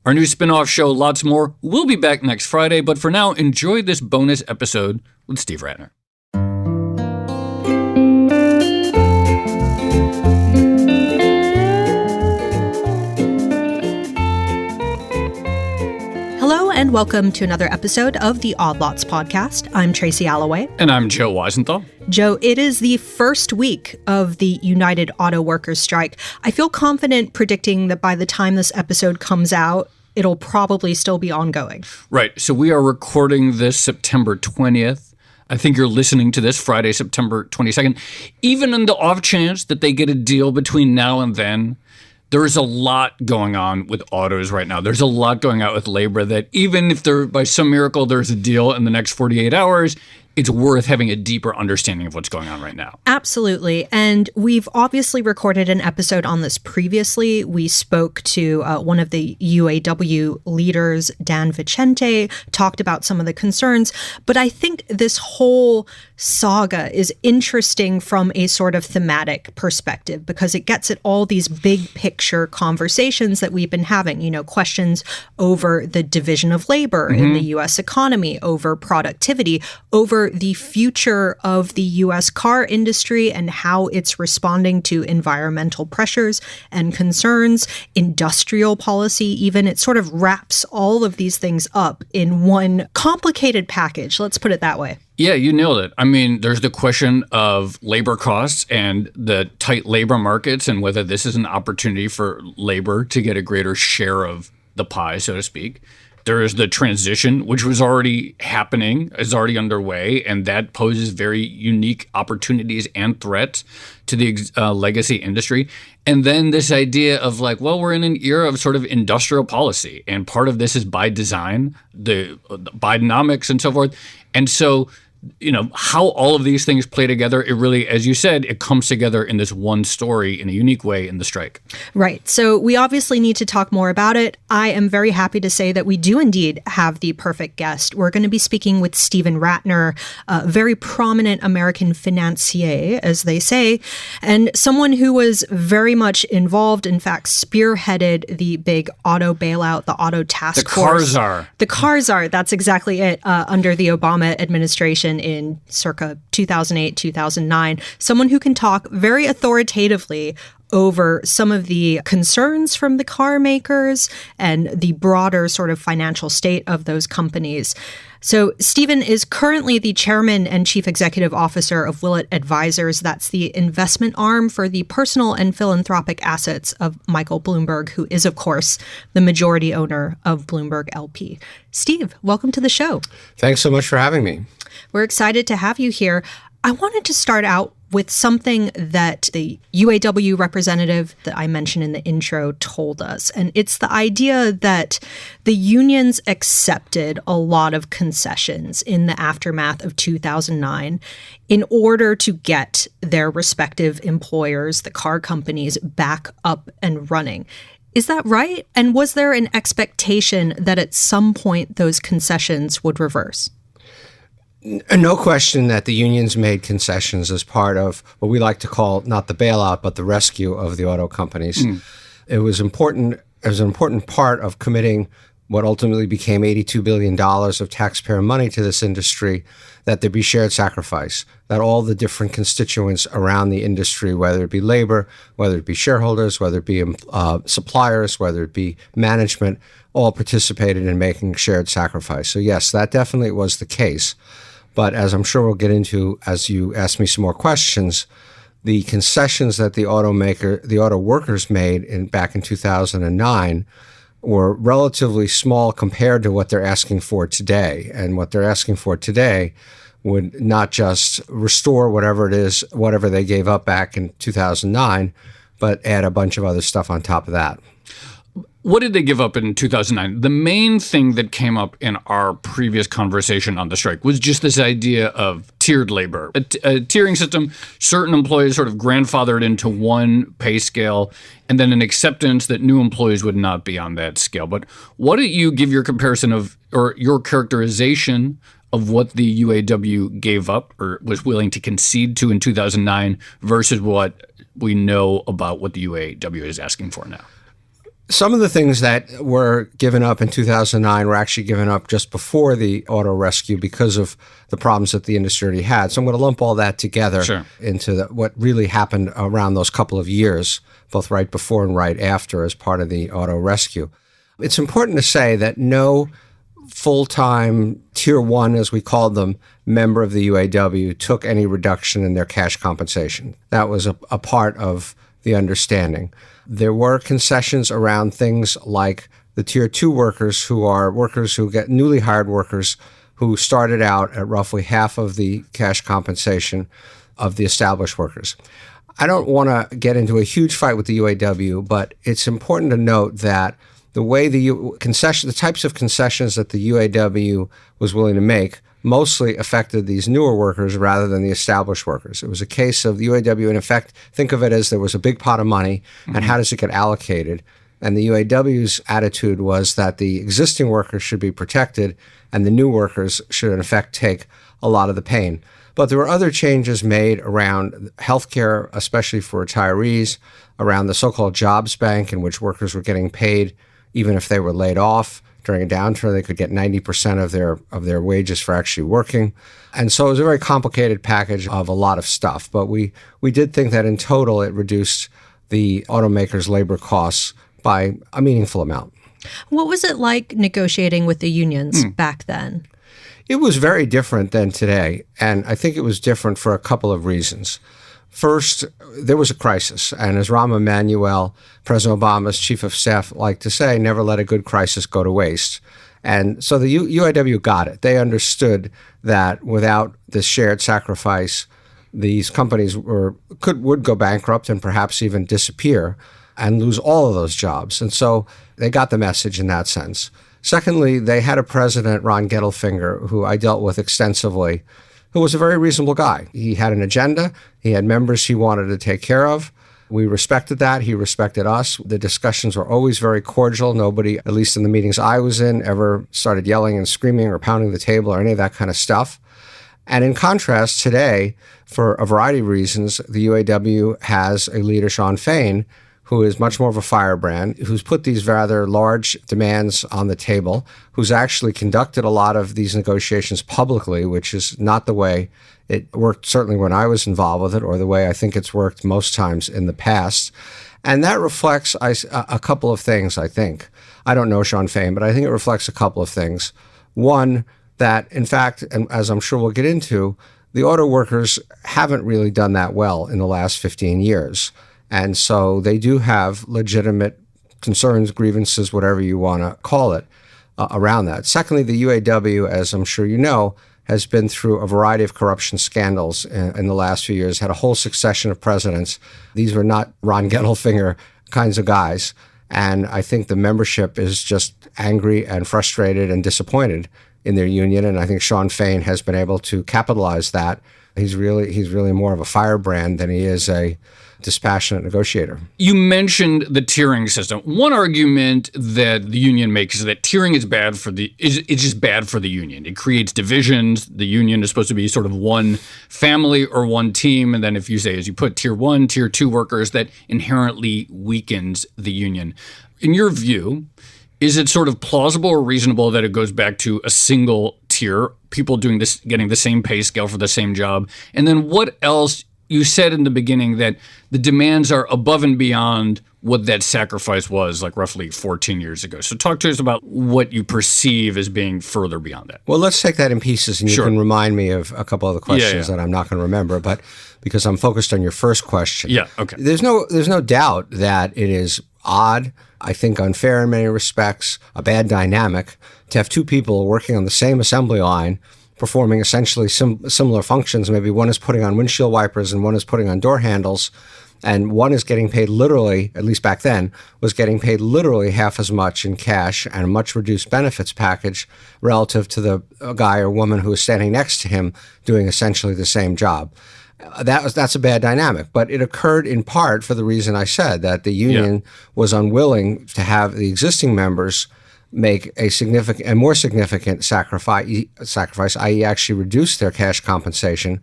our new spin-off show, lots more. We'll be back next Friday, but for now, enjoy this bonus episode with Steve Rattner. Hello and welcome to another episode of the Odd Lots podcast. I'm Tracy Alloway. And I'm Joe Weisenthal. Joe, it is the first week of the United Auto Workers strike. I feel confident predicting that by the time this episode comes out, it'll probably still be ongoing. Right. So we are recording this September 20th. I think you're listening to this Friday, September 22nd. Even in the off chance that they get a deal between now and then, there is a lot going on with autos right now. There's a lot going on with labor that even if by some miracle there's a deal in the next 48 hours, it's worth having a deeper understanding of what's going on right now. Absolutely. And we've obviously recorded an episode on this previously. We spoke to one of the UAW leaders, Dan Vicente, talked about some of the concerns. But I think this whole saga is interesting from a sort of thematic perspective because it gets at all these big picture conversations that we've been having, questions over the division of labor in the U.S. economy, over productivity, over the future of the U.S. car industry and how it's responding to environmental pressures and concerns, industrial policy even. It sort of wraps all of these things up in one complicated package. Let's put it that way. Yeah, you nailed it. I mean, there's the question of labor costs and the tight labor markets and whether this is an opportunity for labor to get a greater share of the pie, so to speak. There is the transition, which was already happening, is already underway, and that poses very unique opportunities and threats to the legacy industry. And then this idea of we're in an era of sort of industrial policy, and part of this is by design, the Bidenomics and so forth. And so, how all of these things play together, it really, as you said, it comes together in this one story in a unique way in the strike. Right. So we obviously need to talk more about it. I am very happy to say that we do indeed have the perfect guest. We're going to be speaking with Steven Rattner, a very prominent American financier, as they say, and someone who was very much involved, in fact, spearheaded the big auto bailout, the auto task force. The car czar. The car czar, that's exactly it, under the Obama administration in circa 2008, 2009, someone who can talk very authoritatively over some of the concerns from the car makers and the broader sort of financial state of those companies. So Steven is currently the chairman and chief executive officer of Willett Advisors. That's the investment arm for the personal and philanthropic assets of Michael Bloomberg, who is, of course, the majority owner of Bloomberg LP. Steve, welcome to the show. Thanks so much for having me. We're excited to have you here. I wanted to start out with something that the UAW representative that I mentioned in the intro told us. And it's the idea that the unions accepted a lot of concessions in the aftermath of 2009 in order to get their respective employers, the car companies, back up and running. Is that right? And was there an expectation that at some point those concessions would reverse? No question that the unions made concessions as part of what we like to call not the bailout, but the rescue of the auto companies. It was important. It was an important part of committing what ultimately became $82 billion of taxpayer money to this industry, that there be shared sacrifice, that all the different constituents around the industry, whether it be labor, whether it be shareholders, whether it be suppliers, whether it be management, all participated in making shared sacrifice. So yes, that definitely was the case. But as I'm sure we'll get into as you ask me some more questions, the concessions that the auto workers made back in 2009 were relatively small compared to what they're asking for today. And what they're asking for today would not just restore whatever they gave up back in 2009, but add a bunch of other stuff on top of that. What did they give up in 2009? The main thing that came up in our previous conversation on the strike was just this idea of tiered labor, a tiering system, certain employees sort of grandfathered into one pay scale, and then an acceptance that new employees would not be on that scale. But why don't you give your comparison of, or your characterization of what the UAW gave up or was willing to concede to in 2009 versus what we know about what the UAW is asking for now? Some of the things that were given up in 2009 were actually given up just before the auto rescue because of the problems that the industry already had. So I'm going to lump all that together into what really happened around those couple of years, both right before and right after as part of the auto rescue. It's important to say that no full-time Tier 1, as we called them, member of the UAW took any reduction in their cash compensation. That was a part of the understanding. There were concessions around things like the Tier 2 workers who are workers who get newly hired workers who started out at roughly half of the cash compensation of the established workers. I don't want to get into a huge fight with the UAW, but it's important to note that the way the types of concessions that the UAW was willing to make mostly affected these newer workers rather than the established workers. It was a case of the UAW, in effect, think of it as there was a big pot of money, and how does it get allocated? And the UAW's attitude was that the existing workers should be protected, and the new workers should, in effect, take a lot of the pain. But there were other changes made around healthcare, especially for retirees, around the so-called jobs bank, in which workers were getting paid even if they were laid off. During a downturn, they could get 90% of their wages for actually working. And so it was a very complicated package of a lot of stuff. But we did think that in total, it reduced the automakers' labor costs by a meaningful amount. What was it like negotiating with the unions back then? It was very different than today. And I think it was different for a couple of reasons. First, there was a crisis. And as Rahm Emanuel, President Obama's chief of staff, liked to say, never let a good crisis go to waste. And so the UAW got it. They understood that without this shared sacrifice, these companies would go bankrupt and perhaps even disappear and lose all of those jobs. And so they got the message in that sense. Secondly, they had a president, Ron Gettelfinger, who I dealt with extensively, who was a very reasonable guy. He had an agenda. He had members he wanted to take care of. We respected that. He respected us. The discussions were always very cordial. Nobody, at least in the meetings I was in, ever started yelling and screaming or pounding the table or any of that kind of stuff. And in contrast, today, for a variety of reasons, the UAW has a leader, Shawn Fain, who is much more of a firebrand, who's put these rather large demands on the table, who's actually conducted a lot of these negotiations publicly, which is not the way it worked, certainly when I was involved with it, or the way I think it's worked most times in the past. And that reflects a couple of things, I think. I don't know Shawn Fain, but I think it reflects a couple of things. One, that in fact, and as I'm sure we'll get into, the auto workers haven't really done that well in the last 15 years. And so they do have legitimate concerns, grievances, whatever you want to call it, around that. Secondly, the UAW, as I'm sure you know, has been through a variety of corruption scandals in the last few years, had a whole succession of presidents. These were not Ron Gettelfinger kinds of guys. And I think the membership is just angry and frustrated and disappointed in their union. And I think Shawn Fain has been able to capitalize that. He's really more of a firebrand than he is a dispassionate negotiator. You mentioned the tiering system. One argument that the union makes is that tiering is bad for it's just bad for the union. It creates divisions. The union is supposed to be sort of one family or one team. And then if you say, as you put Tier 1, Tier 2 workers, that inherently weakens the union. In your view, is it sort of plausible or reasonable that it goes back to a single tier, people doing this, getting the same pay scale for the same job? And then what else? You said in the beginning that the demands are above and beyond what that sacrifice was like roughly 14 years ago. So talk to us about what you perceive as being further beyond that. Well, let's take that in pieces, and you can remind me of a couple of the questions that I'm not going to remember, but because I'm focused on your first question. Yeah, okay. There's no doubt that it is odd, I think unfair in many respects, a bad dynamic to have two people working on the same assembly line performing essentially similar functions. Maybe one is putting on windshield wipers and one is putting on door handles. And one is getting paid literally, at least back then, was getting paid literally half as much in cash and a much reduced benefits package relative to the guy or woman who was standing next to him doing essentially the same job. That's a bad dynamic. But it occurred in part for the reason I said, that the union was unwilling to have the existing members make a significant and more significant sacrifice, i.e. actually reduce their cash compensation.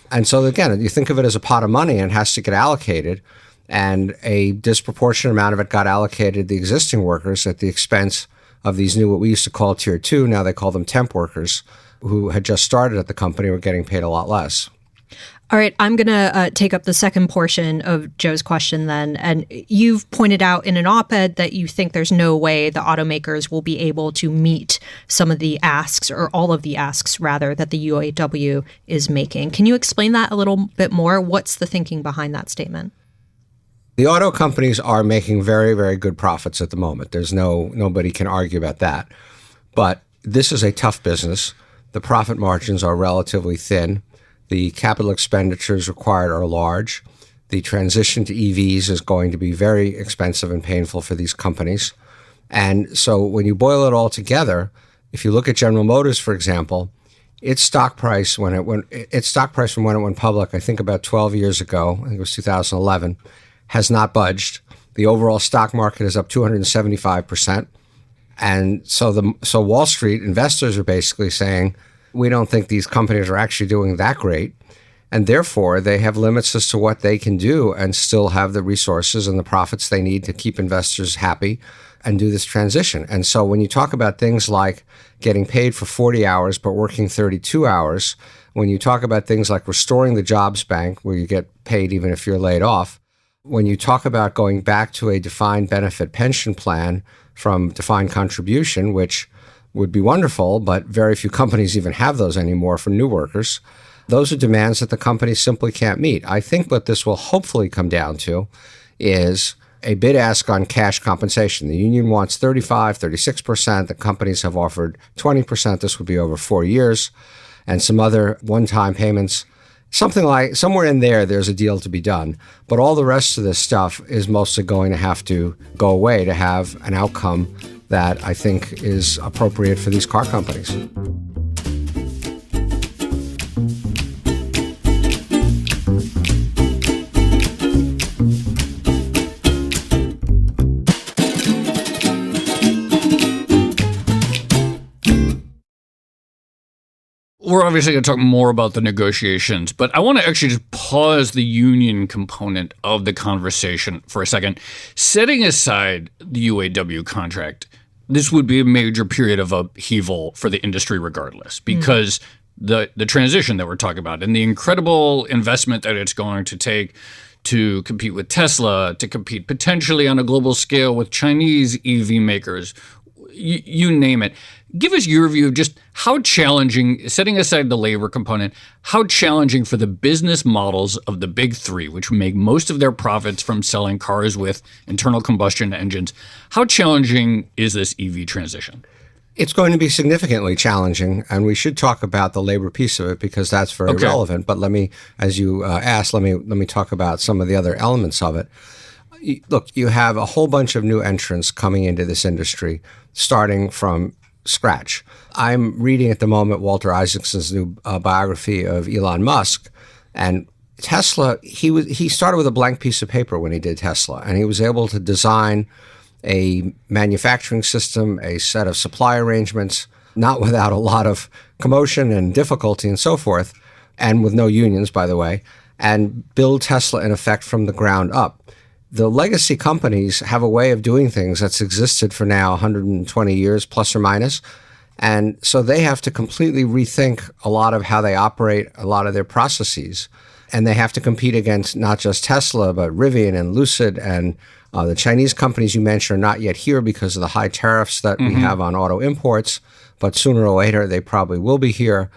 And so again, you think of it as a pot of money and it has to get allocated. And a disproportionate amount of it got allocated to the existing workers at the expense of these new, what we used to call tier two, now they call them temp workers, who had just started at the company were getting paid a lot less. All right, I'm going to take up the second portion of Joe's question then. And you've pointed out in an op-ed that you think there's no way the automakers will be able to meet some of the asks, or all of the asks, rather, that the UAW is making. Can you explain that a little bit more? What's the thinking behind that statement? The auto companies are making very, very good profits at the moment. Nobody can argue about that. But this is a tough business. The profit margins are relatively thin. The capital expenditures required are large. The transition to EVs is going to be very expensive and painful for these companies. And so when you boil it all together, if you look at General Motors, for example, its stock price from when it went public, I think about 12 years ago, I think it was 2011, has not budged. The overall stock market is up 275%. And so Wall Street investors are basically saying, we don't think these companies are actually doing that great. And therefore, they have limits as to what they can do and still have the resources and the profits they need to keep investors happy and do this transition. And so when you talk about things like getting paid for 40 hours but working 32 hours, when you talk about things like restoring the jobs bank where you get paid even if you're laid off, when you talk about going back to a defined benefit pension plan from defined contribution, which would be wonderful, but very few companies even have those anymore for new workers. Those are demands that the companies simply can't meet. I think what this will hopefully come down to is a bid ask on cash compensation. The union wants 35, 36%. The companies have offered 20%. This would be over 4 years, and some other one-time payments. Somewhere in there's a deal to be done. But all the rest of this stuff is mostly going to have to go away to have an outcome that I think is appropriate for these car companies. We're obviously going to talk more about the negotiations, but I want to actually just pause the union component of the conversation for a second. Setting aside the UAW contract, this would be a major period of upheaval for the industry regardless, because the transition that we're talking about and the incredible investment that it's going to take to compete with Tesla, to compete potentially on a global scale with Chinese EV makers, you name it. Give us your view of just how challenging, setting aside the labor component, how challenging for the business models of the big three, which make most of their profits from selling cars with internal combustion engines, how challenging is this EV transition? It's going to be significantly challenging, and we should talk about the labor piece of it because that's very relevant. But let me, as you asked, let me talk about some of the other elements of it. Look, you have a whole bunch of new entrants coming into this industry, starting from scratch. I'm reading at the moment Walter Isaacson's new biography of Elon Musk, and Tesla. He started with a blank piece of paper when he did Tesla, and he was able to design a manufacturing system, a set of supply arrangements, not without a lot of commotion and difficulty and so forth, and with no unions, by the way, and build Tesla in effect from the ground up. The legacy companies have a way of doing things that's existed for now 120 years, plus or minus. And so they have to completely rethink a lot of how they operate, a lot of their processes. And they have to compete against not just Tesla, but Rivian and Lucid and the Chinese companies you mentioned are not yet here because of the high tariffs that we have on auto imports. But sooner or later, they probably will be here.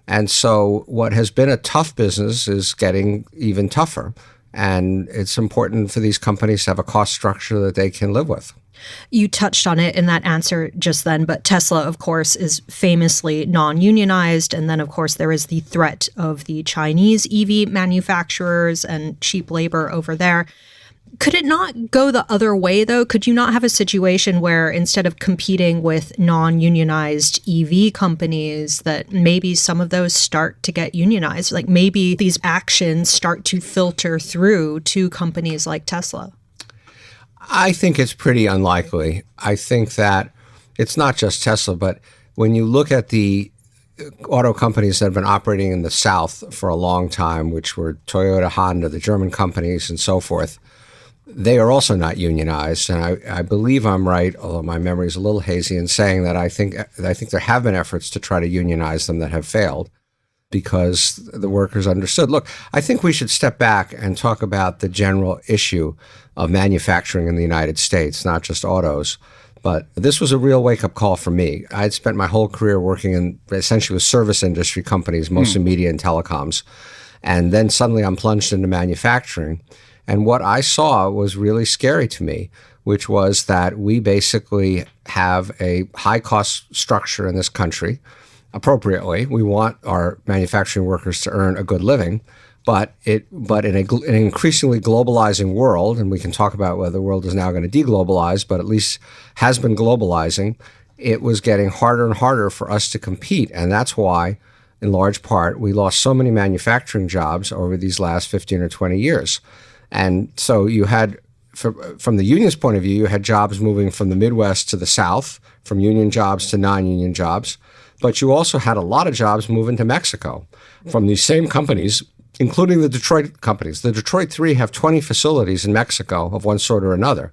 And so what has been a tough business is getting even tougher. And it's important for these companies to have a cost structure that they can live with. You touched on it in that answer just then, but Tesla, of course, is famously non-unionized. And then, of course, there is the threat of the Chinese EV manufacturers and cheap labor over there. Could it not go the other way, though? Could you not have a situation where instead of competing with non-unionized EV companies, that maybe some of those start to get unionized? Like maybe these actions start to filter through to companies like Tesla? I think it's pretty unlikely. I think that it's not just Tesla, but when you look at the auto companies that have been operating in the South for a long time, which were Toyota, Honda, the German companies, and so forth, they are also not unionized. And I believe I'm right, although my memory is a little hazy, in saying that I think there have been efforts to try to unionize them that have failed because the workers understood. Look, I think we should step back and talk about the general issue of manufacturing in the United States, not just autos. But this was a real wake-up call for me. I had spent my whole career working in essentially with service industry companies, mostly media and telecoms. And then suddenly I'm plunged into manufacturing. And what I saw was really scary to me, which was that we basically have a high-cost structure in this country. Appropriately, we want our manufacturing workers to earn a good living. But in an increasingly globalizing world, and we can talk about whether the world is now going to deglobalize, but at least has been globalizing, it was getting harder and harder for us to compete. And that's why, in large part, we lost so many manufacturing jobs over these last 15 or 20 years. And so you had, from the union's point of view, you had jobs moving from the Midwest to the South, from union jobs to non-union jobs. But you also had a lot of jobs moving to Mexico from these same companies, including the Detroit companies. The Detroit Three have 20 facilities in Mexico of one sort or another.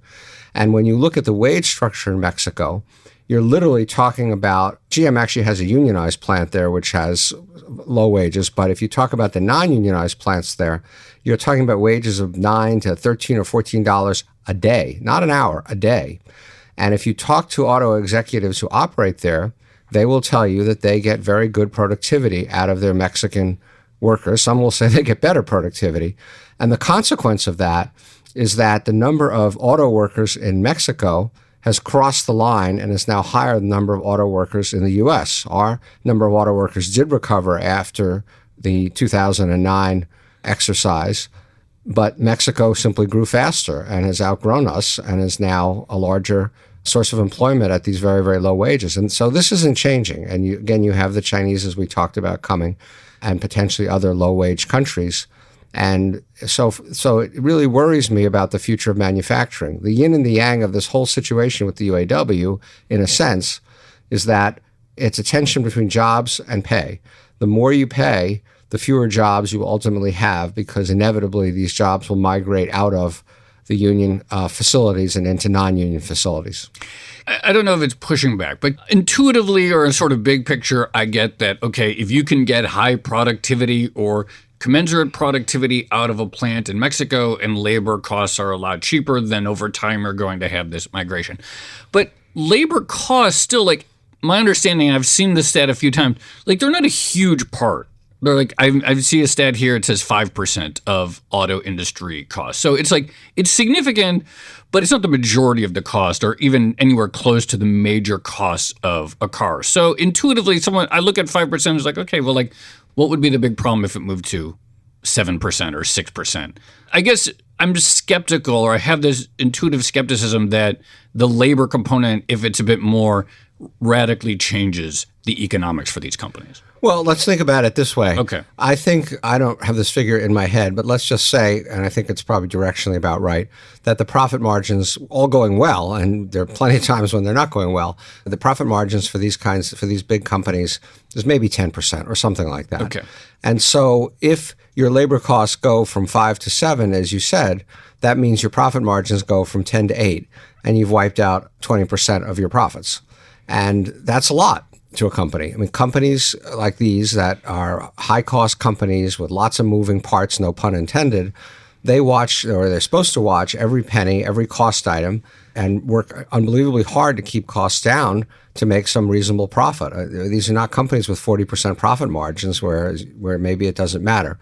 And when you look at the wage structure in Mexico, you're literally talking about, GM actually has a unionized plant there, which has low wages. But if you talk about the non-unionized plants there, you're talking about wages of $9 to $13 or $14 a day, not an hour, a day. And if you talk to auto executives who operate there, they will tell you that they get very good productivity out of their Mexican workers. Some will say they get better productivity. And the consequence of that is that the number of auto workers in Mexico has crossed the line and is now higher than the number of auto workers in the U.S. Our number of auto workers did recover after the 2009 exercise, but Mexico simply grew faster and has outgrown us and is now a larger source of employment at these very, very low wages. And so this isn't changing. And you have the Chinese, as we talked about, coming, and potentially other low-wage countries. And so it really worries me about the future of manufacturing. The yin and the yang of this whole situation with the UAW, in a sense, is that it's a tension between jobs and pay. The more you pay, the fewer jobs you will ultimately have, because inevitably these jobs will migrate out of the union facilities and into non-union facilities. I don't know if it's pushing back, but intuitively or in sort of big picture, I get that, okay, if you can get high productivity or commensurate productivity out of a plant in Mexico and labor costs are a lot cheaper, then over time you're going to have this migration. But labor costs still, like, my understanding, I've seen this stat a few times, like they're not a huge part. They're like, I see a stat here, it says 5% of auto industry costs. So it's like, it's significant, but it's not the majority of the cost or even anywhere close to the major costs of a car. So intuitively, I look at 5% and it's like, okay, well, like, what would be the big problem if it moved to 7% or 6%? I guess I'm just skeptical, or I have this intuitive skepticism that the labor component, if it's a bit more, radically changes the economics for these companies. Well, let's think about it this way. Okay. I think, I don't have this figure in my head, but let's just say, and I think it's probably directionally about right, that the profit margins, all going well, and there are plenty of times when they're not going well, the profit margins for these big companies is maybe 10% or something like that. Okay. And so if your labor costs go from 5 to 7, as you said, that means your profit margins go from 10 to 8, and you've wiped out 20% of your profits. And that's a lot to a company. I mean, companies like these that are high-cost companies with lots of moving parts, no pun intended, they watch, or they're supposed to watch, every penny, every cost item, and work unbelievably hard to keep costs down to make some reasonable profit. These are not companies with 40% profit margins where maybe it doesn't matter.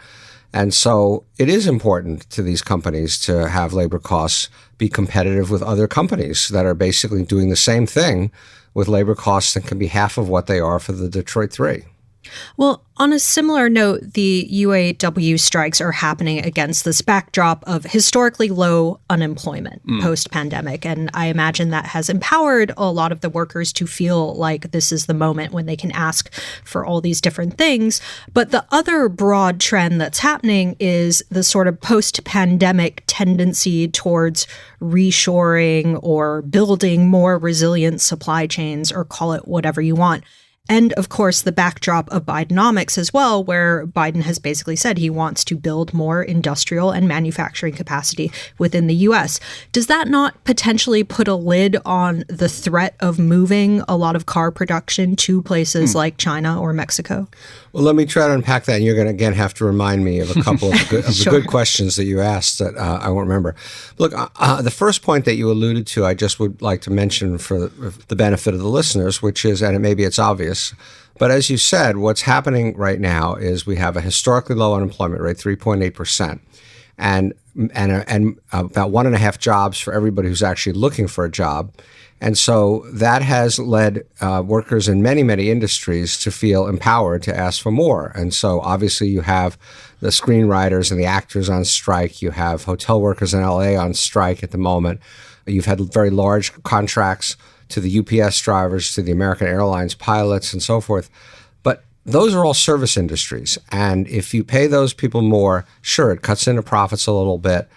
And so it is important to these companies to have labor costs be competitive with other companies that are basically doing the same thing with labor costs that can be half of what they are for the Detroit Three. Well, on a similar note, the UAW strikes are happening against this backdrop of historically low unemployment post-pandemic. And I imagine that has empowered a lot of the workers to feel like this is the moment when they can ask for all these different things. But the other broad trend that's happening is the sort of post-pandemic tendency towards reshoring or building more resilient supply chains, or call it whatever you want. And of course, the backdrop of Bidenomics as well, where Biden has basically said he wants to build more industrial and manufacturing capacity within the U.S. Does that not potentially put a lid on the threat of moving a lot of car production to places like China or Mexico? Well, let me try to unpack that. And you're going to, again, have to remind me of a couple of, the good questions that you asked that I won't remember. Look, the first point that you alluded to, I just would like to mention for the benefit of the listeners, which is, and maybe it's obvious, but as you said, what's happening right now is we have a historically low unemployment rate, 3.8%, and about 1.5 jobs for everybody who's actually looking for a job. And so that has led workers in many, many industries to feel empowered to ask for more. And so obviously you have the screenwriters and the actors on strike. You have hotel workers in LA on strike at the moment. You've had very large contracts to the UPS drivers, to the American Airlines pilots, and so forth. But those are all service industries. And if you pay those people more, sure, it cuts into profits a little bit.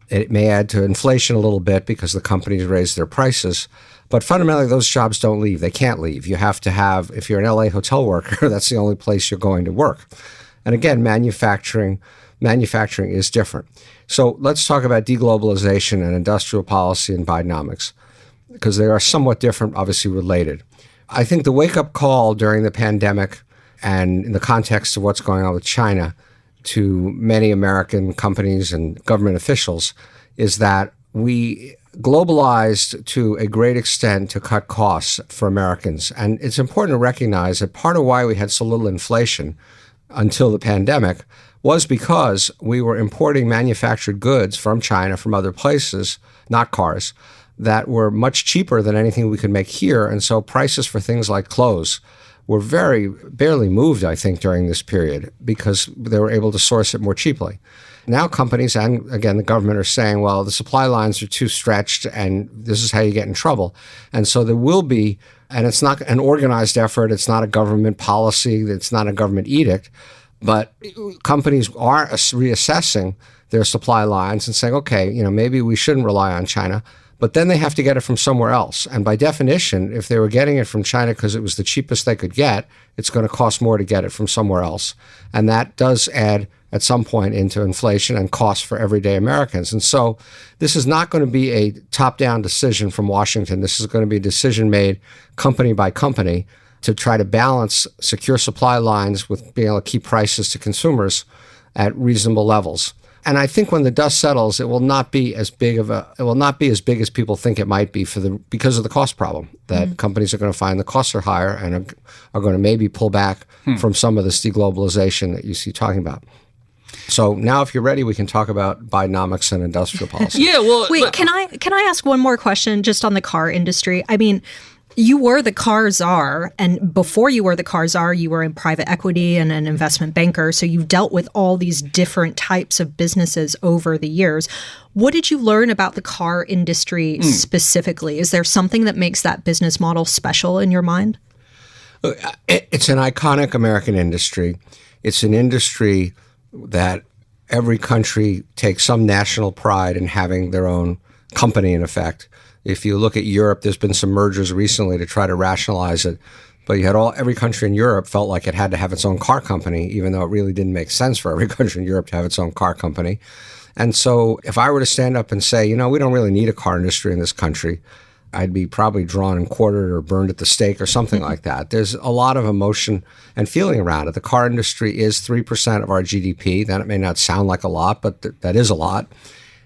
It may add to inflation a little bit because the companies raise their prices. But fundamentally, those jobs don't leave. They can't leave. You have to have, if you're an LA hotel worker, that's the only place you're going to work. And again, manufacturing is different. So let's talk about deglobalization and industrial policy and Bidenomics, because they are somewhat different, obviously related. I think the wake-up call during the pandemic and in the context of what's going on with China to many American companies and government officials is that we globalized to a great extent to cut costs for Americans. And it's important to recognize that part of why we had so little inflation until the pandemic was because we were importing manufactured goods from China, from other places, not cars, that were much cheaper than anything we could make here. And so prices for things like clothes were barely moved, I think, during this period because they were able to source it more cheaply. Now companies and, again, the government are saying, well, the supply lines are too stretched and this is how you get in trouble. And so there will be, and it's not an organized effort, it's not a government policy, it's not a government edict, but companies are reassessing their supply lines and saying, okay, maybe we shouldn't rely on China. But then they have to get it from somewhere else. And by definition, if they were getting it from China because it was the cheapest they could get, it's going to cost more to get it from somewhere else. And that does add at some point into inflation and costs for everyday Americans. And so this is not going to be a top-down decision from Washington. This is going to be a decision made company by company to try to balance secure supply lines with being able to keep prices to consumers at reasonable levels. And I think when the dust settles, it will not be as big as people think it might be because of the cost problem that companies are going to find the costs are higher and are going to maybe pull back from some of this deglobalization that you see talking about. So now, if you're ready, we can talk about Bidenomics and industrial policy. Yeah, well, wait, can I ask one more question just on the car industry? I mean, you were the car czar, and before you were the car czar, you were in private equity and an investment banker. So you've dealt with all these different types of businesses over the years. What did you learn about the car industry specifically? Is there something that makes that business model special in your mind? It's an iconic American industry. It's an industry that every country takes some national pride in having their own company, in effect. If you look at Europe, there's been some mergers recently to try to rationalize it. But you had every country in Europe felt like it had to have its own car company, even though it really didn't make sense for every country in Europe to have its own car company. And so if I were to stand up and say, we don't really need a car industry in this country, I'd be probably drawn and quartered or burned at the stake or something like that. There's a lot of emotion and feeling around it. The car industry is 3% of our GDP. That may not sound like a lot, but that is a lot.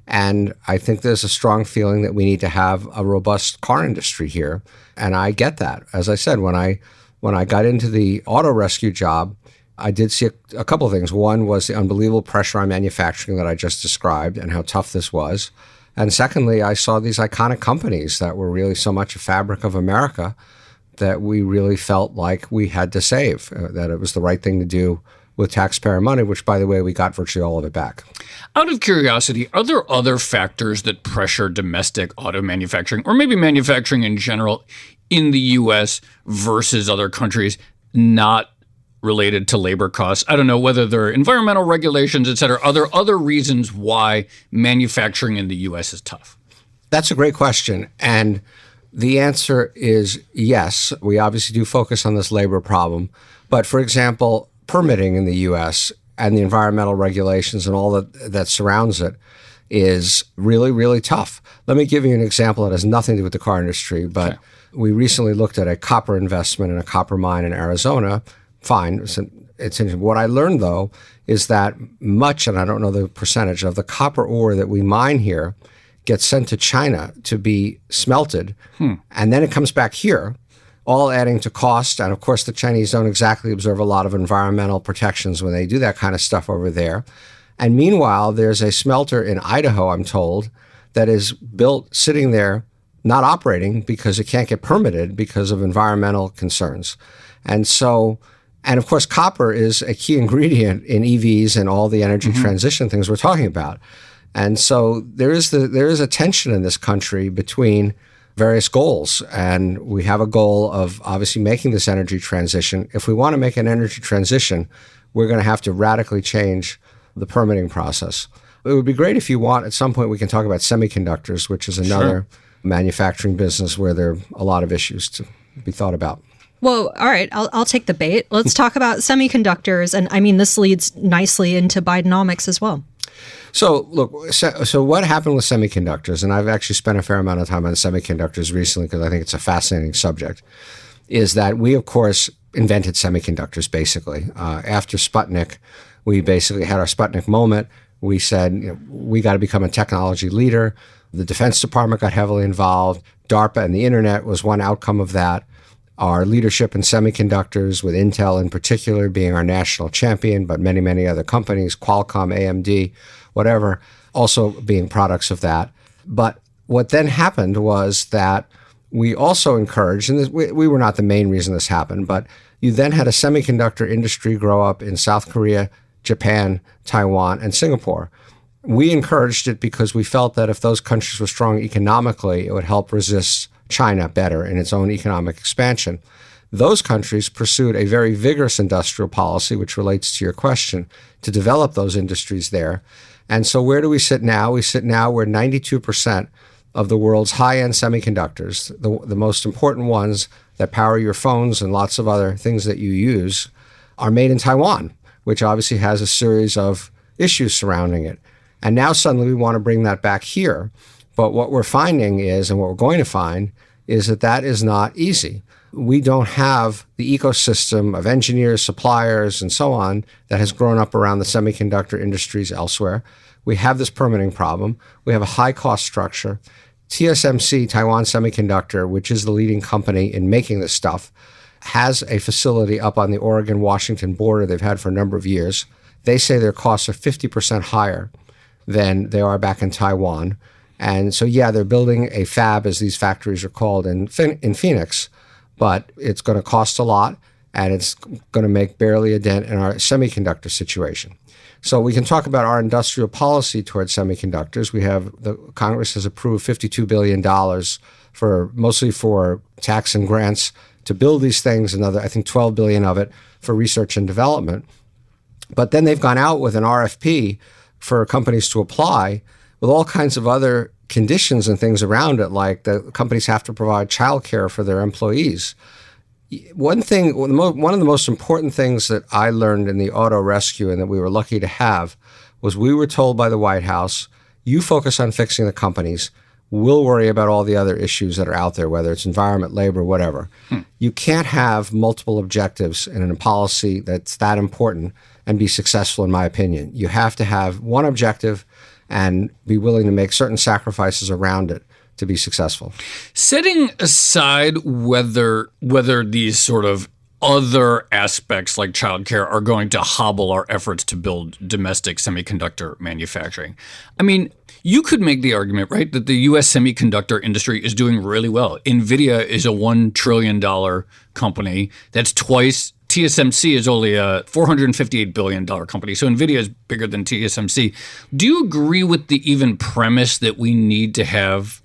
And I think there's a strong feeling that we need to have a robust car industry here. And I get that. As I said, when I got into the auto rescue job, I did see a couple of things. One was the unbelievable pressure on manufacturing that I just described and how tough this was. And secondly, I saw these iconic companies that were really so much a fabric of America that we really felt like we had to save, that it was the right thing to do with taxpayer money, which, by the way, we got virtually all of it back. Out of curiosity, are there other factors that pressure domestic auto manufacturing, or maybe manufacturing in general, in the U.S. versus other countries, not related to labor costs? I don't know whether there are environmental regulations, et cetera. Are there other reasons why manufacturing in the U.S. is tough? That's a great question. And The answer is yes. We obviously do focus on this labor problem. But for example, permitting in the U.S. and the environmental regulations and all that surrounds it is really, really tough. Let me give you an example that has nothing to do with the car industry, but okay. We recently looked at a copper investment in a copper mine in Arizona. Fine. It's interesting. What I learned, though, is that much, and I don't know the percentage, of the copper ore that we mine here gets sent to China to be smelted, and then it comes back here, all adding to cost. And of course, the Chinese don't exactly observe a lot of environmental protections when they do that kind of stuff over there. And meanwhile, there's a smelter in Idaho, I'm told, that is built sitting there, not operating because it can't get permitted because of environmental concerns. And of course, copper is a key ingredient in EVs and all the energy transition things we're talking about. And so there is a tension in this country between various goals. And we have a goal of obviously making this energy transition. If we want to make an energy transition, we're going to have to radically change the permitting process. It would be great if you want, at some point, we can talk about semiconductors, which is another manufacturing business where there are a lot of issues to be thought about. Well, all right, I'll take the bait. Let's talk about semiconductors. And I mean, this leads nicely into Bidenomics as well. So look, so what happened with semiconductors, and I've actually spent a fair amount of time on semiconductors recently because I think it's a fascinating subject, is that we, of course, invented semiconductors basically. After Sputnik, we basically had our Sputnik moment. We said, we got to become a technology leader. The Defense Department got heavily involved. DARPA and the internet was one outcome of that. Our leadership in semiconductors, with Intel in particular being our national champion, but many, many other companies, Qualcomm, AMD, whatever, also being products of that. But what then happened was that we also encouraged, and we were not the main reason this happened, but you then had a semiconductor industry grow up in South Korea, Japan, Taiwan, and Singapore. We encouraged it because we felt that if those countries were strong economically, it would help resist China better in its own economic expansion. Those countries pursued a very vigorous industrial policy, which relates to your question, to develop those industries there. And so where do we sit now? We sit now where 92% of the world's high-end semiconductors, the most important ones that power your phones and lots of other things that you use, are made in Taiwan, which obviously has a series of issues surrounding it. And now suddenly we want to bring that back here. But what we're finding is, and what we're going to find, is that that is not easy. We don't have the ecosystem of engineers, suppliers, and so on that has grown up around the semiconductor industries elsewhere. We have this permitting problem. We have a high cost structure. TSMC, Taiwan Semiconductor, which is the leading company in making this stuff, has a facility up on the Oregon-Washington border they've had for a number of years. They say their costs are 50% higher than they are back in Taiwan. And so, yeah, they're building a fab, as these factories are called, in Phoenix, but it's going to cost a lot, and it's going to make barely a dent in our semiconductor situation. So we can talk about our industrial policy towards semiconductors. Congress has approved $52 billion mostly for tax and grants to build these things, another, I think, $12 billion of it for research and development. But then they've gone out with an RFP for companies to apply with all kinds of other conditions and things around it, like the companies have to provide childcare for their employees. One of the most important things that I learned in the auto rescue, and that we were lucky to have, was we were told by the White House, you focus on fixing the companies. We'll worry about all the other issues that are out there, whether it's environment, labor, whatever. You can't have multiple objectives in a policy that's that important and be successful, in my opinion. You have to have one objective and be willing to make certain sacrifices around it to be successful. Setting aside whether these sort of other aspects like childcare are going to hobble our efforts to build domestic semiconductor manufacturing, I mean, you could make the argument, right, that the U.S. semiconductor industry is doing really well. NVIDIA is a $1 trillion company. That's twice. TSMC is only a $458 billion company. So NVIDIA is bigger than TSMC. Do you agree with the even premise that we need to have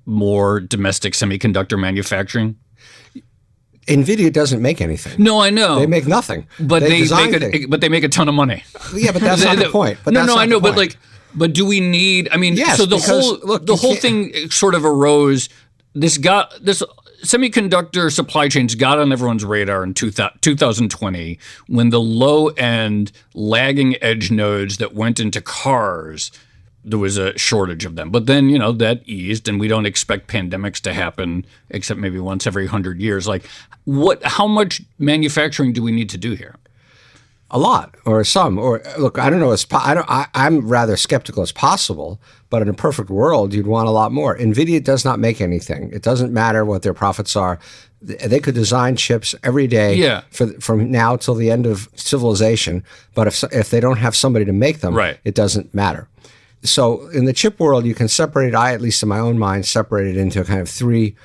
more domestic semiconductor manufacturing? NVIDIA doesn't make anything. No, I know. They make nothing. But they make a ton of money. Yeah, but that's not the point. I know. But do we need? I mean, yes, so the whole thing sort of arose this semiconductor supply chains got on everyone's radar in 2020 when the low-end lagging edge nodes that went into cars, there was a shortage of them. But then, that eased, and we don't expect pandemics to happen except maybe once every 100 years. Like, how much manufacturing do we need to do here? A lot, or some, or look, I don't know. I'm rather skeptical it's possible, but in a perfect world, you'd want a lot more. NVIDIA does not make anything. It doesn't matter what their profits are. They could design chips every day from now till the end of civilization. But if they don't have somebody to make them, It doesn't matter. So in the chip world, you can separate, at least in my own mind, separate it into kind of three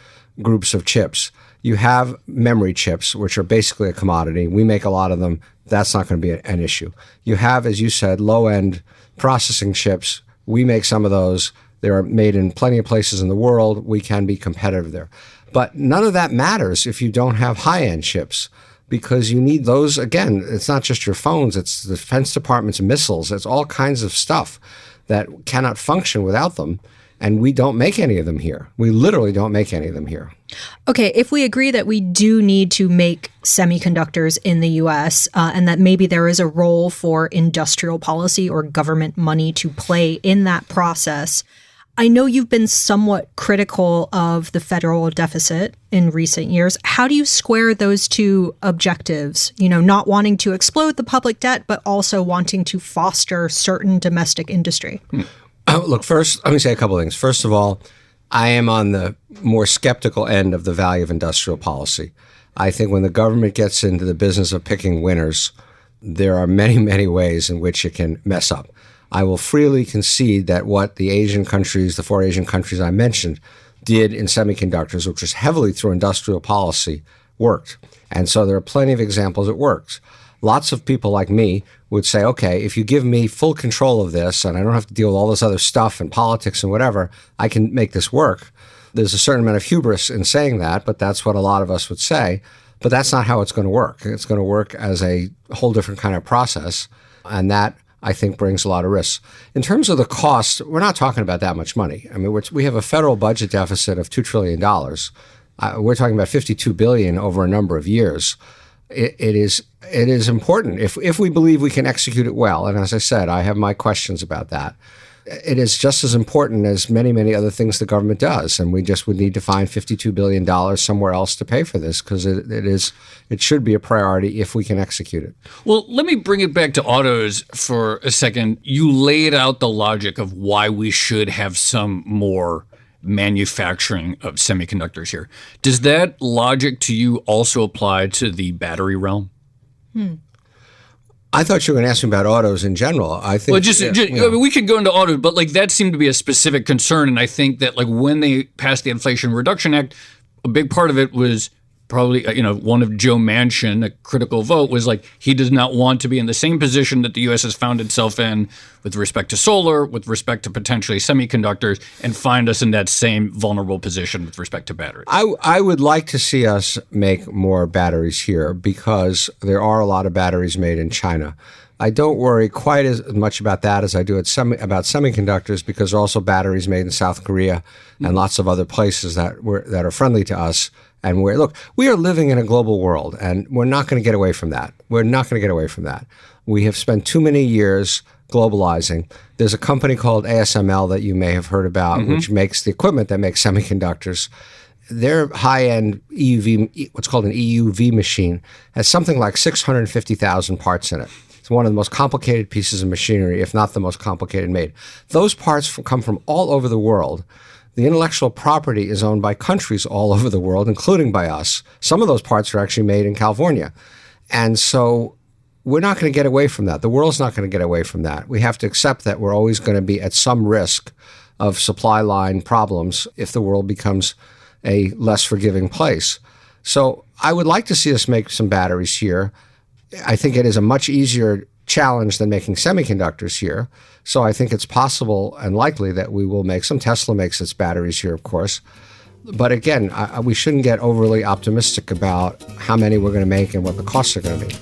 groups of chips. You have memory chips, which are basically a commodity. We make a lot of them. That's not going to be an issue. You have, as you said, low-end processing chips. We make some of those. They are made in plenty of places in the world. We can be competitive there. But none of that matters if you don't have high-end chips, because you need those. Again, it's not just your phones. It's the Defense Department's missiles. It's all kinds of stuff that cannot function without them. And we don't make any of them here. We literally don't make any of them here. Okay, if we agree that we do need to make semiconductors in the U.S. And that maybe there is a role for industrial policy or government money to play in that process, I know you've been somewhat critical of the federal deficit in recent years. How do you square those two objectives? Not wanting to explode the public debt, but also wanting to foster certain domestic industry? Look, first, let me say a couple of things. First of all, I am on the more skeptical end of the value of industrial policy. I think when the government gets into the business of picking winners, there are many, many ways in which it can mess up. I will freely concede that what the Asian countries, the 4 Asian countries I mentioned, did in semiconductors, which was heavily through industrial policy, worked. And so there are plenty of examples it works. Lots of people like me would say, okay, if you give me full control of this and I don't have to deal with all this other stuff and politics and whatever, I can make this work. There's a certain amount of hubris in saying that, but that's what a lot of us would say. But that's not how it's going to work. It's going to work as a whole different kind of process. And that, I think, brings a lot of risks. In terms of the cost, we're not talking about that much money. I mean, we have a federal budget deficit of $2 trillion. We're talking about $52 billion over a number of years. It is important if we believe we can execute it well. And as I said, I have my questions about that. It is just as important as many, many other things the government does. And we just would need to find $52 billion somewhere else to pay for this, because it should be a priority if we can execute it. Well, let me bring it back to autos for a second. You laid out the logic of why we should have some more manufacturing of semiconductors here. Does that logic to you also apply to the battery realm? I thought you were going to ask me about autos in general. I think. Well, I mean, we could go into autos, but that seemed to be a specific concern. And I think that when they passed the Inflation Reduction Act, a big part of it was probably, one of Joe Manchin, a critical vote, was he does not want to be in the same position that the U.S. has found itself in with respect to solar, with respect to potentially semiconductors, and find us in that same vulnerable position with respect to batteries. I would like to see us make more batteries here, because there are a lot of batteries made in China. I don't worry quite as much about that as I do about semiconductors, because there are also batteries made in South Korea and lots of other places that are friendly to us. And we are living in a global world, and we're not going to get away from that. We're not going to get away from that. We have spent too many years globalizing. There's a company called ASML that you may have heard about, which makes the equipment that makes semiconductors. Their high-end EUV, what's called an EUV machine, has something like 650,000 parts in it. It's one of the most complicated pieces of machinery, if not the most complicated made. Those parts come from all over the world. The intellectual property is owned by countries all over the world, including by us. Some of those parts are actually made in California. And so we're not going to get away from that. The world's not going to get away from that. We have to accept that we're always going to be at some risk of supply line problems if the world becomes a less forgiving place. So I would like to see us make some batteries here. I think it is a much easier challenge than making semiconductors here. So I think it's possible and likely that we will make some. Tesla makes its batteries here, of course. But again, we shouldn't get overly optimistic about how many we're going to make and what the costs are going to be.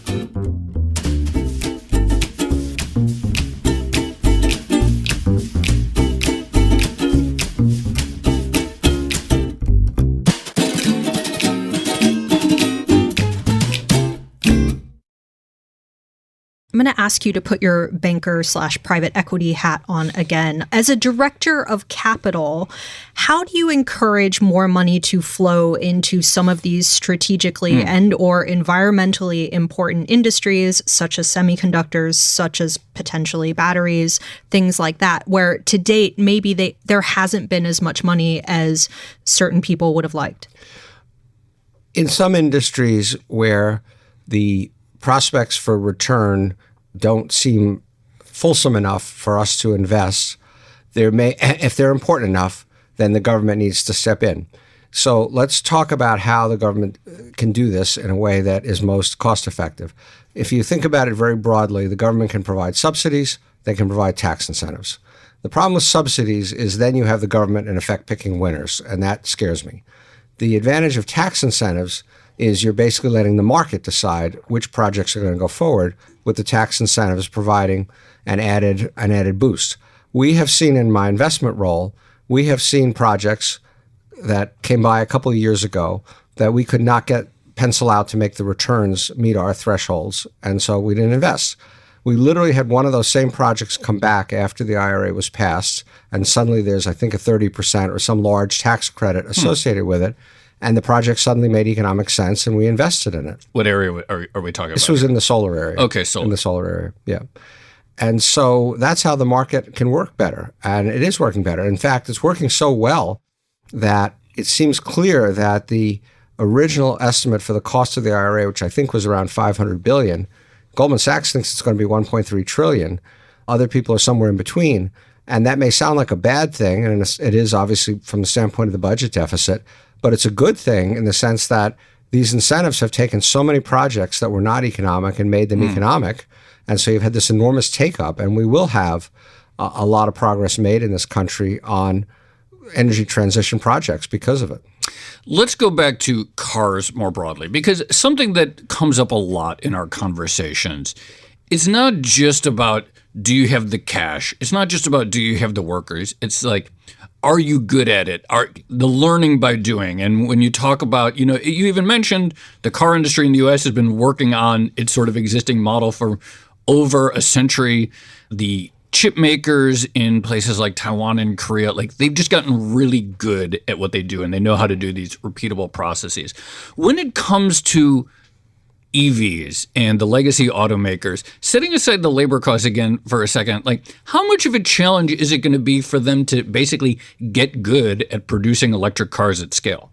going to ask you to put your banker/private equity hat on again. As a director of capital, how do you encourage more money to flow into some of these strategically and or environmentally important industries, such as semiconductors, such as potentially batteries, things like that, where to date, maybe there hasn't been as much money as certain people would have liked? In some industries where the prospects for return don't seem fulsome enough for us to invest, if they're important enough, then the government needs to step in. So let's talk about how the government can do this in a way that is most cost effective. If you think about it very broadly, the government can provide subsidies, they can provide tax incentives. The problem with subsidies is then you have the government in effect picking winners, and that scares me. The advantage of tax incentives is you're basically letting the market decide which projects are going to go forward, with the tax incentives providing an added boost. We have seen in my investment role, we have seen projects that came by a couple of years ago that we could not get pencil out to make the returns meet our thresholds, and so we didn't invest. We literally had one of those same projects come back after the IRA was passed, and suddenly there's, I think, a 30% or some large tax credit associated with it, and the project suddenly made economic sense, and we invested in it. What area are we talking about? This was in the solar area. Okay, solar. In the solar area, yeah. And so that's how the market can work better, and it is working better. In fact, it's working so well that it seems clear that the original estimate for the cost of the IRA, which I think was around $500 billion, Goldman Sachs thinks it's going to be $1.3 trillion. Other people are somewhere in between. And that may sound like a bad thing, and it is obviously from the standpoint of the budget deficit, but it's a good thing in the sense that these incentives have taken so many projects that were not economic and made them economic. And so you've had this enormous take-up, and we will have a lot of progress made in this country on energy transition projects because of it. Let's go back to cars more broadly, because something that comes up a lot in our conversations, it's not just about do you have the cash? It's not just about do you have the workers? It's like, are you good at it? Are the learning by doing? And when you talk about, you even mentioned the car industry in the U.S. has been working on its sort of existing model for over a century. The chip makers in places like Taiwan and Korea, like they've just gotten really good at what they do, and they know how to do these repeatable processes. When it comes to EVs and the legacy automakers, setting aside the labor costs again for a second, like how much of a challenge is it going to be for them to basically get good at producing electric cars at scale?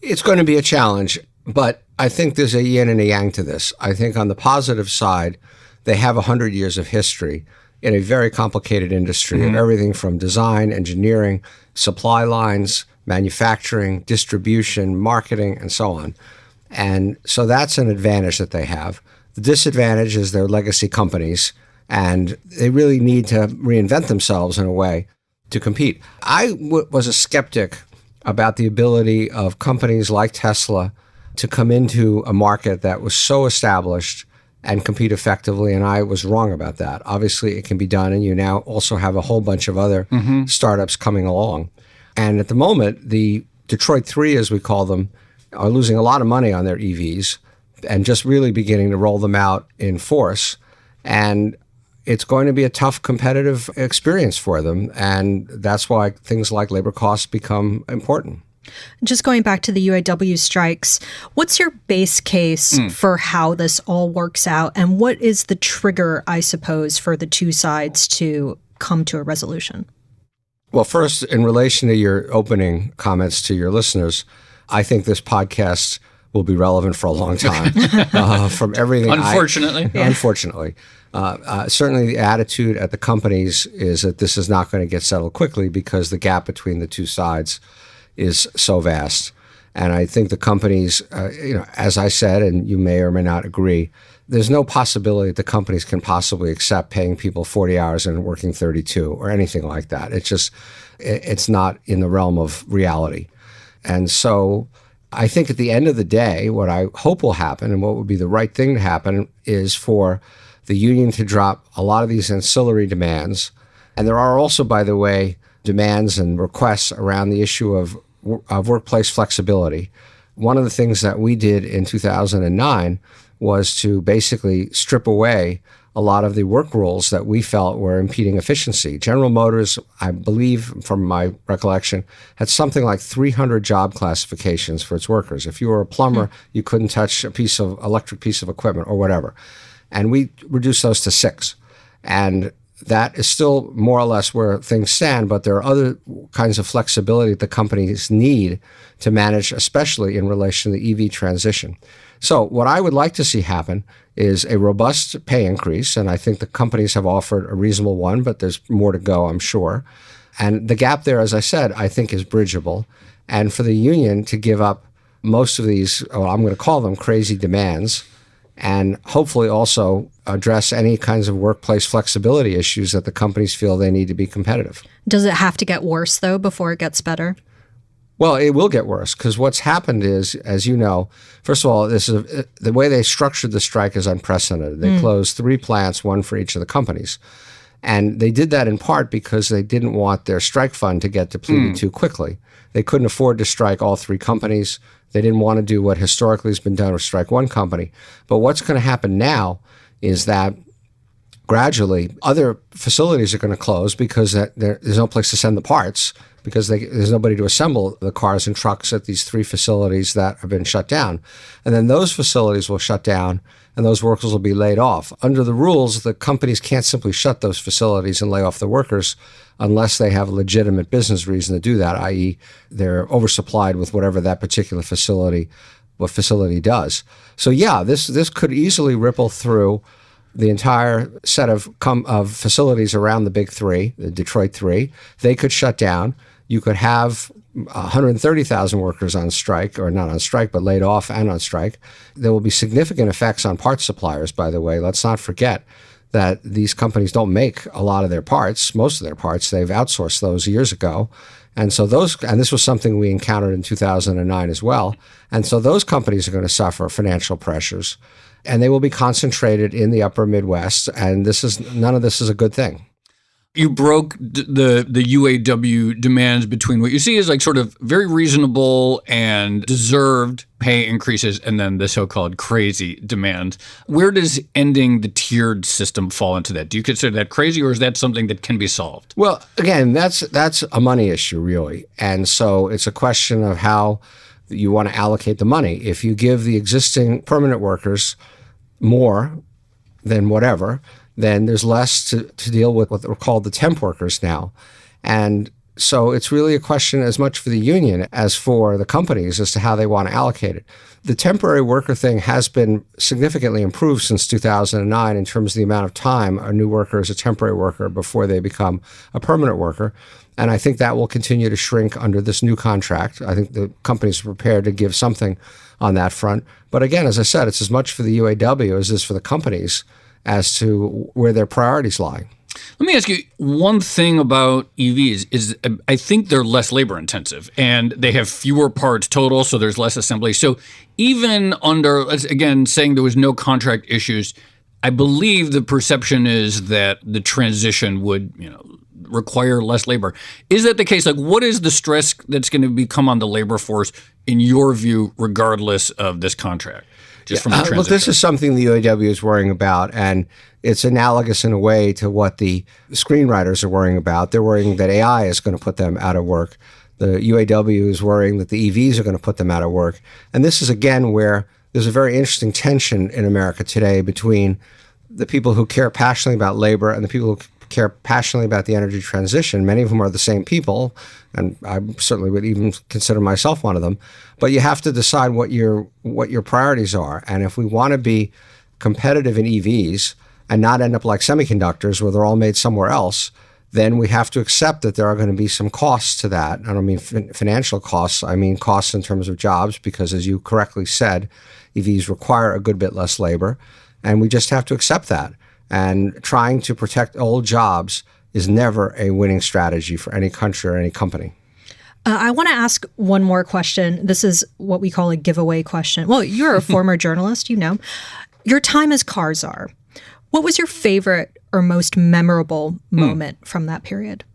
It's going to be a challenge, but I think there's a yin and a yang to this. I think on the positive side, they have 100 years of history in a very complicated industry of everything from design, engineering, supply lines, manufacturing, distribution, marketing, and so on. And so that's an advantage that they have. The disadvantage is they're legacy companies, and they really need to reinvent themselves in a way to compete. I was a skeptic about the ability of companies like Tesla to come into a market that was so established and compete effectively, and I was wrong about that. Obviously, it can be done, and you now also have a whole bunch of other startups coming along. And at the moment, the Detroit 3, as we call them, are losing a lot of money on their EVs and just really beginning to roll them out in force. And it's going to be a tough competitive experience for them. And that's why things like labor costs become important. Just going back to the UAW strikes, what's your base case for how this all works out? And what is the trigger, I suppose, for the two sides to come to a resolution? Well, first, in relation to your opening comments to your listeners, I think this podcast will be relevant for a long time. From everything, unfortunately, certainly the attitude at the companies is that this is not going to get settled quickly because the gap between the two sides is so vast. And I think the companies, as I said, and you may or may not agree, there's no possibility that the companies can possibly accept paying people 40 hours and working 32 or anything like that. It's not in the realm of reality. And so I think at the end of the day, what I hope will happen and what would be the right thing to happen is for the union to drop a lot of these ancillary demands. And there are also, by the way, demands and requests around the issue of workplace flexibility. One of the things that we did in 2009 was to basically strip away a lot of the work rules that we felt were impeding efficiency. General Motors, I believe, from my recollection, had something like 300 job classifications for its workers. If you were a plumber, you couldn't touch a electric piece of equipment or whatever. And we reduced those to 6. And that is still more or less where things stand, but there are other kinds of flexibility that the companies need to manage, especially in relation to the EV transition. So what I would like to see happen is a robust pay increase, and I think the companies have offered a reasonable one, but there's more to go, I'm sure. And the gap there, as I said, I think is bridgeable. And for the union to give up most of these, I'm going to call them crazy demands, and hopefully also address any kinds of workplace flexibility issues that the companies feel they need to be competitive. Does it have to get worse, though, before it gets better? Well, it will get worse because what's happened is, as you know, first of all, the way they structured the strike is unprecedented. They closed 3 plants, 1 for each of the companies. And they did that in part because they didn't want their strike fund to get depleted too quickly. They couldn't afford to strike all 3 companies. They didn't want to do what historically has been done with strike 1 company. But what's going to happen now is that gradually other facilities are going to close because there's no place to send the parts, because there's nobody to assemble the cars and trucks at these 3 facilities that have been shut down. And then those facilities will shut down and those workers will be laid off. Under the rules, the companies can't simply shut those facilities and lay off the workers unless they have a legitimate business reason to do that, i.e. they're oversupplied with whatever that particular facility does. So yeah, this could easily ripple through the entire set of facilities around the big 3, the Detroit 3. They could shut down. You could have 130,000 workers on strike, or not on strike, but laid off and on strike. There will be significant effects on parts suppliers, by the way. Let's not forget that these companies don't make a lot of their parts, most of their parts. They've outsourced those years ago. And so this was something we encountered in 2009 as well. And so those companies are going to suffer financial pressures, and they will be concentrated in the upper Midwest. And none of this is a good thing. You broke the UAW demands between what you see as like sort of very reasonable and deserved pay increases and then the so-called crazy demands. Where does ending the tiered system fall into that? Do you consider that crazy, or is that something that can be solved? Well, again, that's a money issue, really. And so it's a question of how you want to allocate the money. If you give the existing permanent workers more than whatever, then there's less to deal with what are called the temp workers now. And so it's really a question as much for the union as for the companies as to how they want to allocate it. The temporary worker thing has been significantly improved since 2009 in terms of the amount of time a new worker is a temporary worker before they become a permanent worker. And I think that will continue to shrink under this new contract. I think the companies are prepared to give something on that front. But again, as I said, it's as much for the UAW as it is for the companies as to where their priorities lie. Let me ask you one thing about EVs is I think they're less labor intensive and they have fewer parts total, so there's less assembly. So even under, again, saying there was no contract issues, I believe the perception is that the transition would, require less labor. Is that the case? Like, what is the stress that's going to become on the labor force in your view, regardless of this contract? Just from the transition. Look, this is something the UAW is worrying about, and it's analogous in a way to what the screenwriters are worrying about. They're worrying that AI is going to put them out of work. The UAW is worrying that the EVs are going to put them out of work. And this is, again, where there's a very interesting tension in America today between the people who care passionately about labor and the people who care passionately about the energy transition. Many of them are the same people, and I certainly would even consider myself one of them. But you have to decide what your priorities are. And if we want to be competitive in EVs and not end up like semiconductors where they're all made somewhere else, then we have to accept that there are going to be some costs to that. I don't mean financial costs. I mean costs in terms of jobs, because as you correctly said, EVs require a good bit less labor. And we just have to accept that. And trying to protect old jobs is never a winning strategy for any country or any company. I want to ask one more question. This is what we call a giveaway question. Well, you're a former journalist, Your time as car czar. What was your favorite or most memorable moment from that period?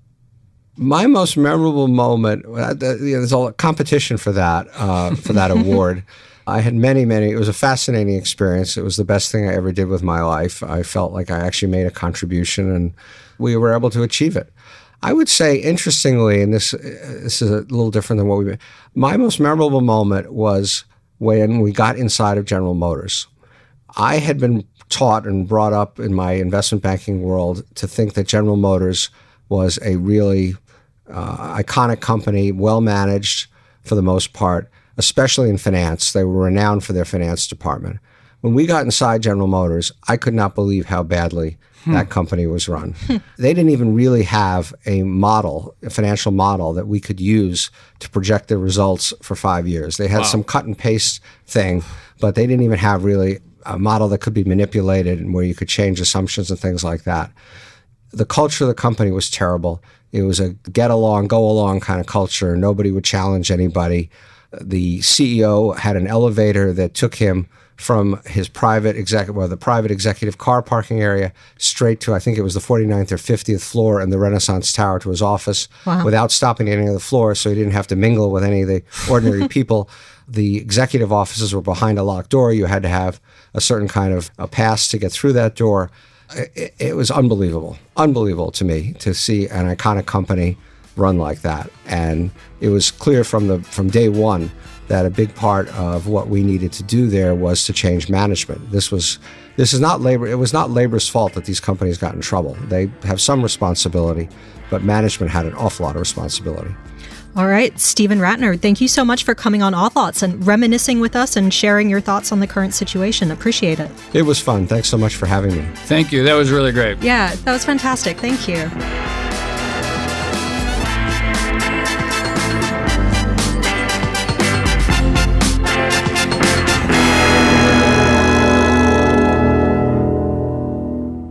My most memorable moment, there's a competition for that award. I had many, it was a fascinating experience. It was the best thing I ever did with my life. I felt like I actually made a contribution and we were able to achieve it. I would say, interestingly, and this is a little different than what we've been, my most memorable moment was when we got inside of General Motors. I had been taught and brought up in my investment banking world to think that General Motors was a really iconic company, well managed for the most part, especially in finance. They were renowned for their finance department. When we got inside General Motors, I could not believe how badly that company was run. They didn't even really have a model, a financial model that we could use to project the results for 5 years. They had some cut and paste thing, but they didn't even have really a model that could be manipulated and where you could change assumptions and things like that. The culture of the company was terrible. It was a get along, go along kind of culture. Nobody would challenge anybody. The CEO had an elevator that took him from his the private executive car parking area straight to, I think it was the 49th or 50th floor in the Renaissance Tower, to his office without stopping at any of the floors, so he didn't have to mingle with any of the ordinary people. The executive offices were behind a locked door. You had to have a certain kind of a pass to get through that door. It was unbelievable to me to see an iconic company run like that. And it was clear from day one that a big part of what we needed to do there was to change management. This is not labor. It was not labor's fault that these companies got in trouble. They have some responsibility, but management had an awful lot of responsibility. All right, Steven Rattner, thank you so much for coming on Odd Lots and reminiscing with us and sharing your thoughts on the current situation. Appreciate it. It was fun. Thanks so much for having me. Thank you. That was really great. Yeah, that was fantastic. Thank you.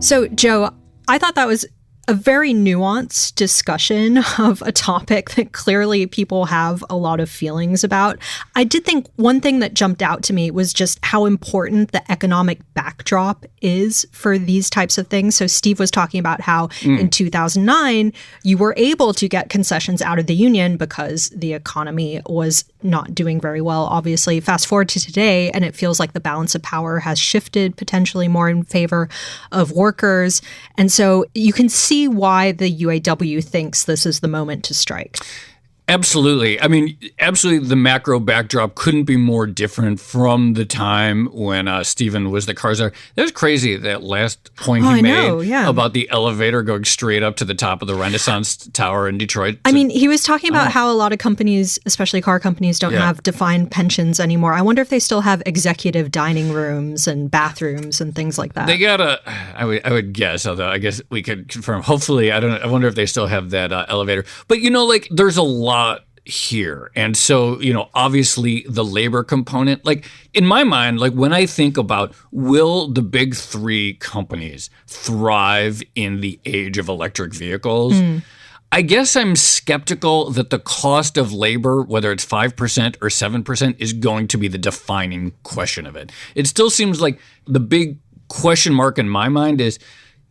So, Joe, I thought that was a very nuanced discussion of a topic that clearly people have a lot of feelings about. I did think one thing that jumped out to me was just how important the economic backdrop is for these types of things. So Steve was talking about how in 2009, you were able to get concessions out of the union because the economy was not doing very well, obviously. Fast forward to today, and it feels like the balance of power has shifted potentially more in favor of workers. And so you can see why the UAW thinks this is the moment to strike. Absolutely. I mean, absolutely, the macro backdrop couldn't be more different from the time when Steven was the car czar. That was crazy, that last point he made about the elevator going straight up to the top of the Renaissance Tower in Detroit. I mean, he was talking about how a lot of companies, especially car companies, don't have defined pensions anymore. I wonder if they still have executive dining rooms and bathrooms and things like that. They gotta, I would guess, although I guess we could confirm. Hopefully, I wonder if they still have that elevator. But, there's a lot here. And so, obviously the labor component, in my mind, when I think about will the big three companies thrive in the age of electric vehicles, I guess I'm skeptical that the cost of labor, whether it's 5% or 7%, is going to be the defining question of it. It still seems like the big question mark in my mind is,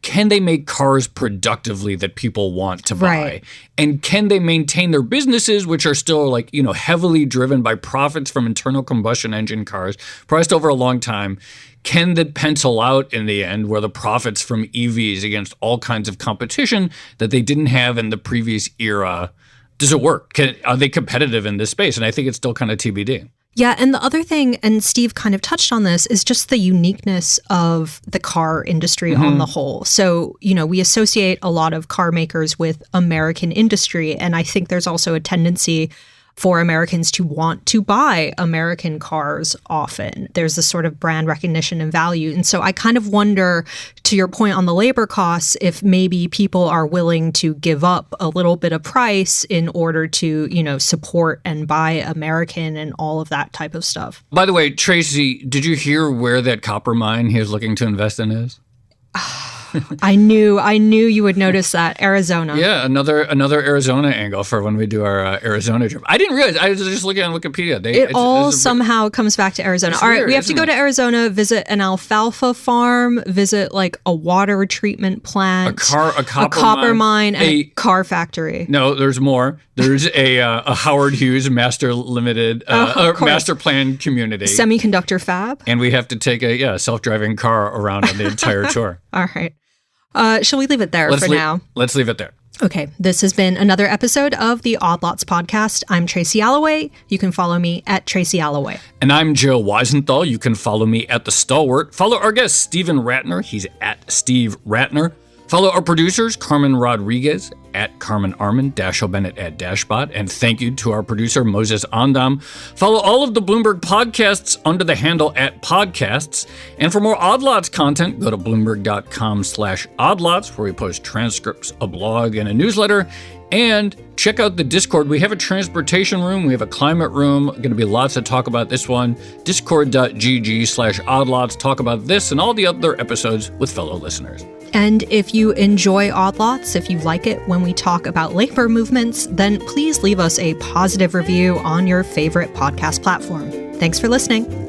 can they make cars productively that people want to buy? Right. And can they maintain their businesses, which are still heavily driven by profits from internal combustion engine cars, priced over a long time? Can that pencil out in the end where the profits from EVs against all kinds of competition that they didn't have in the previous era? Does it work? Are they competitive in this space? And I think it's still kind of TBD. Yeah, and the other thing, and Steve kind of touched on this, is just the uniqueness of the car industry on the whole. So, we associate a lot of car makers with American industry, and I think there's also a tendency for Americans to want to buy American cars often. There's this sort of brand recognition and value. And so I kind of wonder, to your point on the labor costs, if maybe people are willing to give up a little bit of price in order to, support and buy American and all of that type of stuff. By the way, Tracy, did you hear where that copper mine he was looking to invest in is? I knew you would notice that. Arizona. Yeah, another Arizona angle for when we do our Arizona trip. I didn't realize. I was just looking on Wikipedia. It all somehow comes back to Arizona. All right, we have to go to Arizona, visit an alfalfa farm, visit like a water treatment plant, a copper mine, and a car factory. No, there's more. There's a Howard Hughes master plan community, semiconductor fab, and we have to take a self-driving car around on the entire tour. All right. Shall we leave it there now? Let's leave it there. Okay, this has been another episode of the Odd Lots podcast. I'm Tracy Alloway. You can follow me at Tracy Alloway. And I'm Joe Weisenthal. You can follow me at The Stalwart. Follow our guest, Steven Rattner. He's at Steve Rattner. Follow our producers, Carmen Rodriguez at Carmen Armin, Dashiell Bennett at Dashbot, and thank you to our producer, Moses Andam. Follow all of the Bloomberg podcasts under the handle at podcasts. And for more Odd Lots content, go to bloomberg.com/oddlots, where we post transcripts, a blog, and a newsletter. And check out the Discord. We have a transportation room. We have a climate room. Going to be lots to talk about this one. Discord.gg/oddlots. Talk about this and all the other episodes with fellow listeners. And if you enjoy Odd Lots, if you like it when we talk about labor movements, then please leave us a positive review on your favorite podcast platform. Thanks for listening.